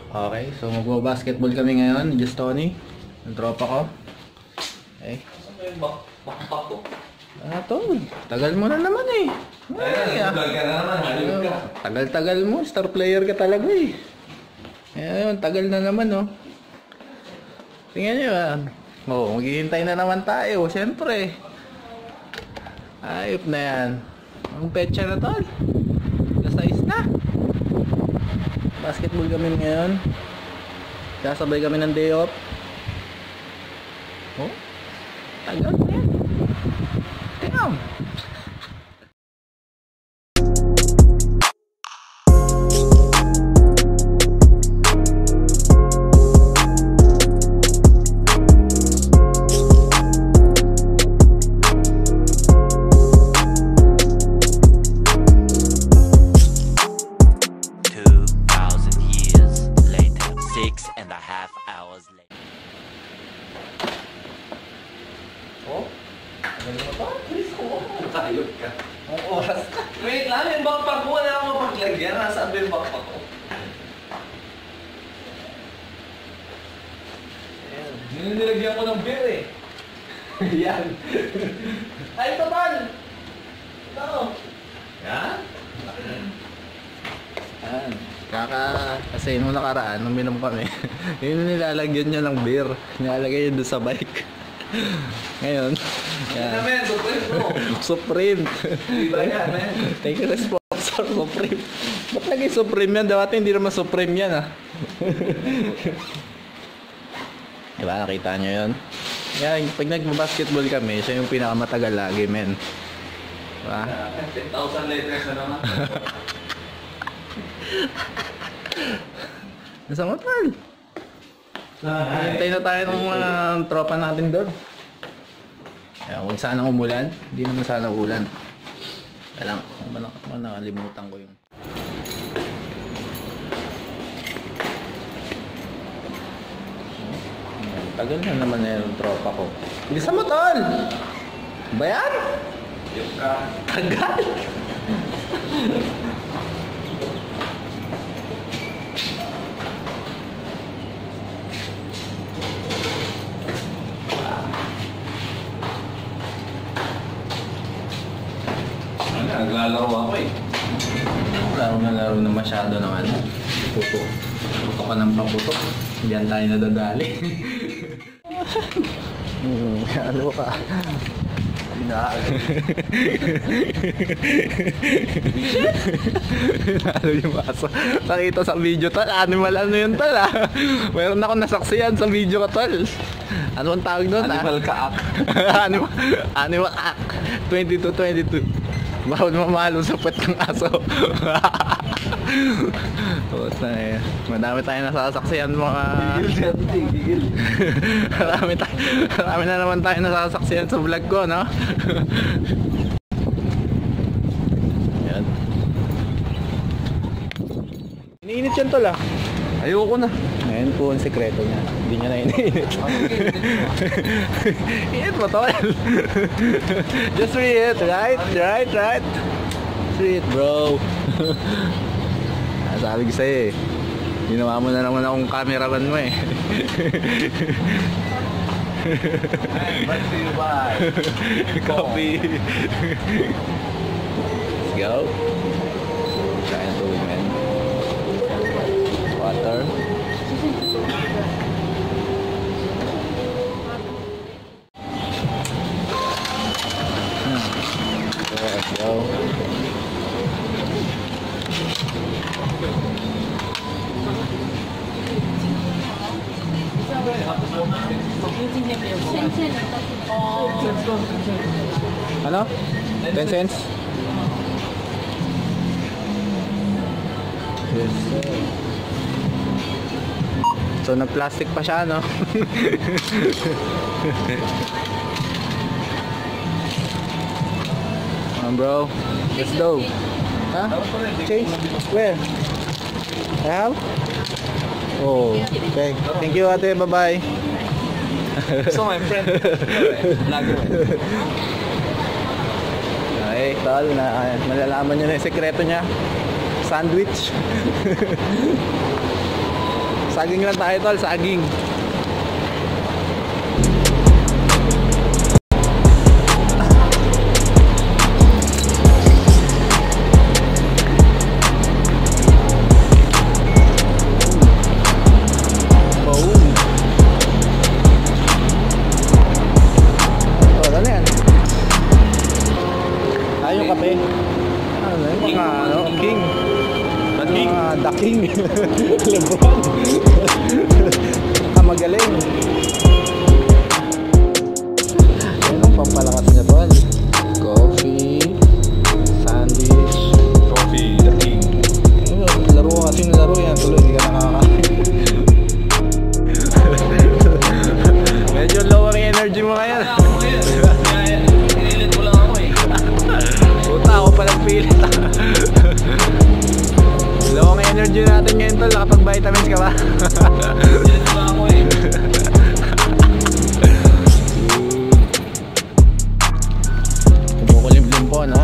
Okay, so magbabasketball kami ngayon, just Tony, ang tropa ko. Okay. Ano yung backpack ko? Tol, tagal mo na naman eh. Vlog ka na naman, halip ka. Tagal-tagal mo, star player ka talaga eh. Ayun, tagal na naman oh. Tingnan nyo yan. Oh, maghihintay na naman tayo, siyempre. Ayop na yan. Ang petsa na tol. Alas 6 na. Basketball kami ngayon. Kasabay kami ng day off. Oh, tagal na yan. Damn. Oh? Tagal mo ba? Please ko. Tayog ka. Ang oras ka. Wait lang, yung backpack ko. Wala akong mapaglagyan. Nasaan ba yung backpack ko? Ayan. Nilagyan ko ng beer eh. Yan. Ay, ito man! Ito. Yan? Yan. Kasi nung nakaraan, nung minom kami, yun nilalagyan niya ng beer. Nilalagay yun doon sa bike. Ngayon, yan. Naman, Supreme mo. Supreme. Diba yan, man? Thank you, sponsor, Supreme. Ba't naging Supreme yan? Dati hindi naman Supreme yan, ah. Diba, nakita nyo yun? Yan, pag nag-basketball kami, siya yung pinakamatagal lagi, men. Diba? 10,000 liters na naman. Nasa motor. Hintay na tayo ng mga tropa natin doon. Kaya huwag sanang umulan. Hindi naman sana ulan. Kaya lang, nakalimutan ko yung... Tagal na naman na yung tropa ko. Bilisan mo, tol! Bayan? Yung ka. Tagal! Naglalaro ako eh. Laro na masyado naman. Puto ka ng paputok. Diyan tayo nadadali. Ano ka? Ano yung aso? Nakita sa video tol. Animal ano yun tol ah. Mayroon ako nasaksiyan sa video ka tol. Ano ang tawag doon? Animal kaak. Animal kaak. 22. Bawal mamalo sa puwet ng aso. Madami tayo nasasaksiyan mga... Gigil. Marami na naman tayo nasasaksiyan sa vlog ko, no? Yan. Iniinit yan tol ah. Ayoko na. Ngayon po ang sekreto niya. Hindi niya na iniinit. Init mo tol. Just read it, right? Just read it, bro. Sabi ko sa'yo eh. Ginawa mo na naman akong cameraman mo eh. Bye to you, bye. Coffee. Let's go. Trying to man. Water. Let's go. Ano? 10 cents? Yes. So nag-plastic pa siya, no? Bro, let's go. Huh? Change? Where? I have? Oh, okay. Thank you, ate. Bye-bye. So my friend. Vlogger. Okay, tol, malalaman nyo na yung sekreto niya. Sandwich. Saging lang tayo tol, saging. Kape. Ano yung mga king. The king. Lebron. Magaling. Yan ang pampalakas niya tol. Coffee. Sandwich. Coffee, the king. Laro kasi laro yan. Tuloy, hindi ka nakakain. Medyo low ang energy mo ngayon. Pinilit ko lang ako eh. Puta, ako palang pilit. Low ang energy natin ngayon tol. Nakapag-vitamins ka ba? Pinilit ko lang ako eh. Kumukulimlim po, no?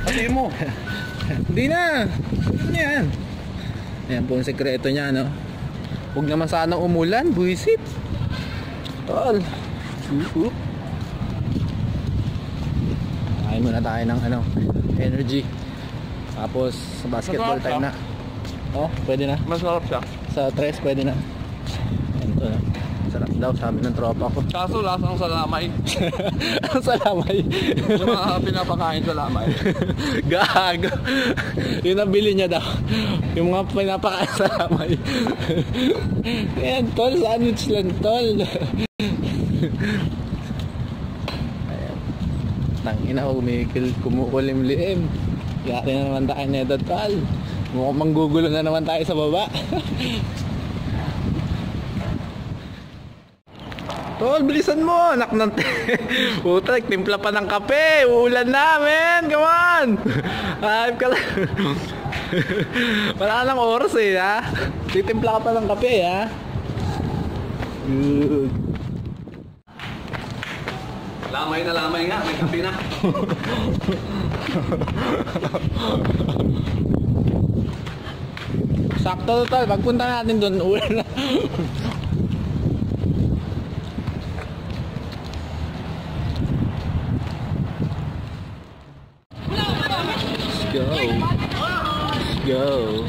Pati mo. Hindi na. Ano yan? Ayan po ang sekreto niya, no? Huwag naman sana umulan. Buisit. Tol. Kain muna tayo ng ano, energy. Tapos sa basketball time na. Oh, pwede na. Masarap siya. Sa tres pwede na. Ito na. Sarap daw sabi ng tropa ko. Kaso lasang salamay. Ang salamay. Yung mga pinapakain salamay. Gago. Yung nabili niya daw. Yung mga pinapakain salamay. Ayan tol, sandwich lang tol. Ayan. Tangina, kumukulimlim. Yari na naman tayo neto tol. Mukhang manggugulo na naman tayo sa baba. Tol, bilisan mo, anak ng puta, timpla pa ng kape. Uulan na, men. Come on. Hype ka lang. Wala nang oras eh, ha. Titimpla ka pa ng kape, ha. Good. Lamay na lamay nga, may kape na. Sakto tol, pagpunta natin doon, uulan na. Let's go.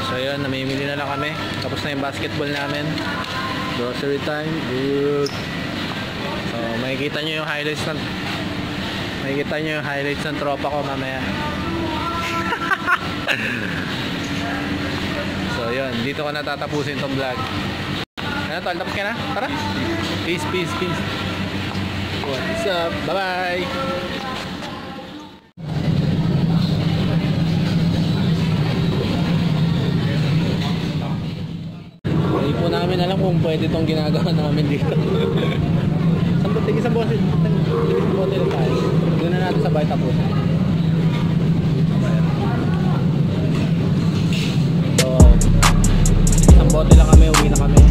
So yun, namimili na lang kami. Tapos na yung basketball namin. Grocery time, good. So, makikita nyo yung highlights ng tropa ko mamaya. So, yun. Dito ko natatapusin tong vlog. Ano tol? Tapos ka na? Tara! Peace, peace, peace. What's up? Bye-bye! Hindi po namin alam kung pwede itong ginagawa namin dito. Isang bote lang tayo. Doon na natin sa bahay tapos. So, isang bote lang kami, uwi na kami.